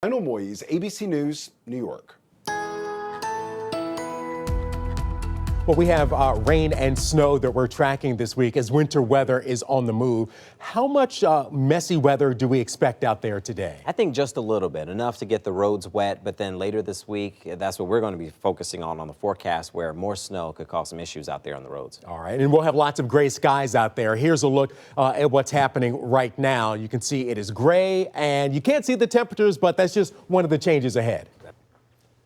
Lionel Moyes, ABC News, New York. Well, we have rain and snow that we're tracking this week as winter weather is on the move. How much messy weather do we expect out there today? I think just a little bit, enough to get the roads wet, but then later this week, that's what we're going to be focusing on the forecast, where more snow could cause some issues out there on the roads. All right, and we'll have lots of gray skies out there. Here's a look at what's happening right now. You can see it is gray, and you can't see the temperatures, but that's just one of the changes ahead.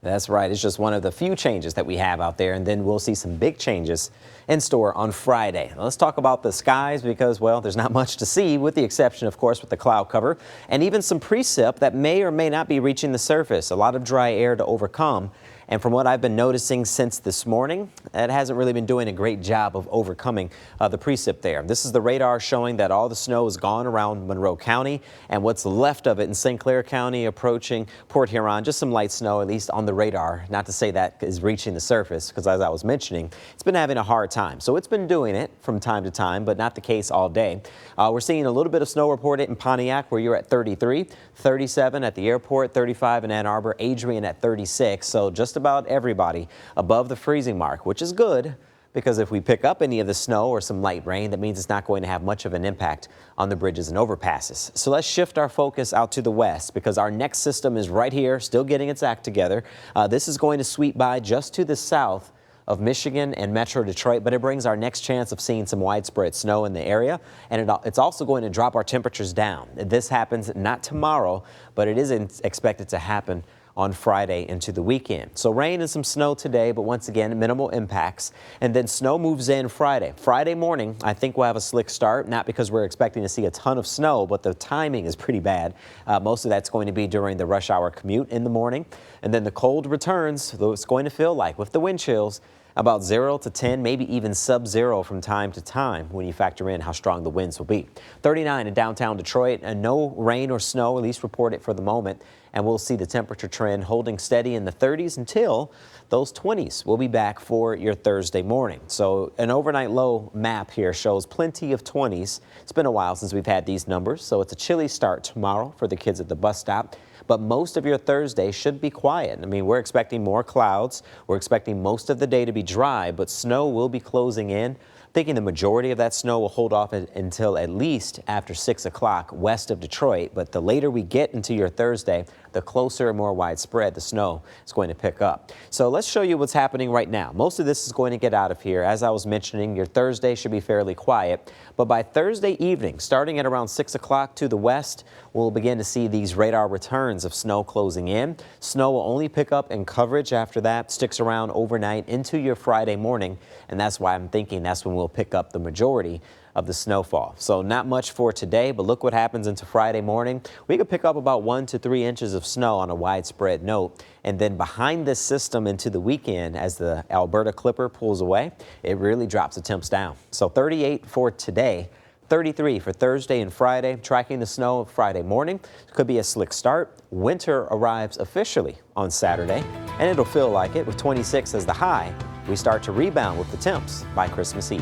That's right. It's just one of the few changes that we have out there, and then we'll see some big changes in store on Friday. Now, let's talk about the skies because, well, there's not much to see, with the exception, of course, with the cloud cover and even some precip that may or may not be reaching the surface. A lot of dry air to overcome. And from what I've been noticing since this morning, it hasn't really been doing a great job of overcoming the precip there. This is the radar showing that all the snow is gone around Monroe County, and what's left of it in St. Clair County approaching Port Huron, just some light snow, at least on the radar. Not to say that is reaching the surface, because as I was mentioning, it's been having a hard time. So it's been doing it from time to time, but not the case all day. We're seeing a little bit of snow reported in Pontiac, where you're at 33, 37 at the airport, 35 in Ann Arbor, Adrian at 36. So just about everybody above the freezing mark, which is good, because if we pick up any of the snow or some light rain, that means it's not going to have much of an impact on the bridges and overpasses. So let's shift our focus out to the west, because our next system is right here, still getting its act together. This is going to sweep by just to the south of Michigan and Metro Detroit, but it brings our next chance of seeing some widespread snow in the area, and it's also going to drop our temperatures down. This happens not tomorrow, but it is expected to happen on Friday into the weekend. So rain and some snow today, but once again, minimal impacts. And then snow moves in Friday. Friday morning, I think we'll have a slick start, not because we're expecting to see a ton of snow, but the timing is pretty bad. Most of that's going to be during the rush hour commute in the morning. And then the cold returns, though it's going to feel like, with the wind chills, about 0 to 10, maybe even sub-zero from time to time when you factor in how strong the winds will be. 39 in downtown Detroit, and no rain or snow, at least reported for the moment. And we'll see the temperature trend holding steady in the 30s until those 20s will be back for your Thursday morning. So an overnight low map here shows plenty of 20s. It's been a while since we've had these numbers, so it's a chilly start tomorrow for the kids at the bus stop. But most of your Thursday should be quiet. I mean, we're expecting more clouds. We're expecting most of the day to be dry, but snow will be closing in. Thinking the majority of that snow will hold off until at least after 6 o'clock west of Detroit. But the later we get into your Thursday, the closer and more widespread the snow is going to pick up. So let's show you what's happening right now. Most of this is going to get out of here. As I was mentioning, your Thursday should be fairly quiet. But by Thursday evening, starting at around 6 o'clock to the west, we'll begin to see these radar returns of snow closing in. Snow will only pick up in coverage after that, sticks around overnight into your Friday morning. And that's why I'm thinking that's when we'll pick up the majority of the snowfall. So not much for today, but look what happens into Friday morning. We could pick up about 1 to 3 inches of snow on a widespread note. And then behind this system into the weekend, as the Alberta Clipper pulls away, it really drops the temps down. So 38 for today, 33 for Thursday and Friday. Tracking the snow Friday morning. Could be a slick start. Winter arrives officially on Saturday, and it'll feel like it with 26 as the high. We start to rebound with the temps by Christmas Eve.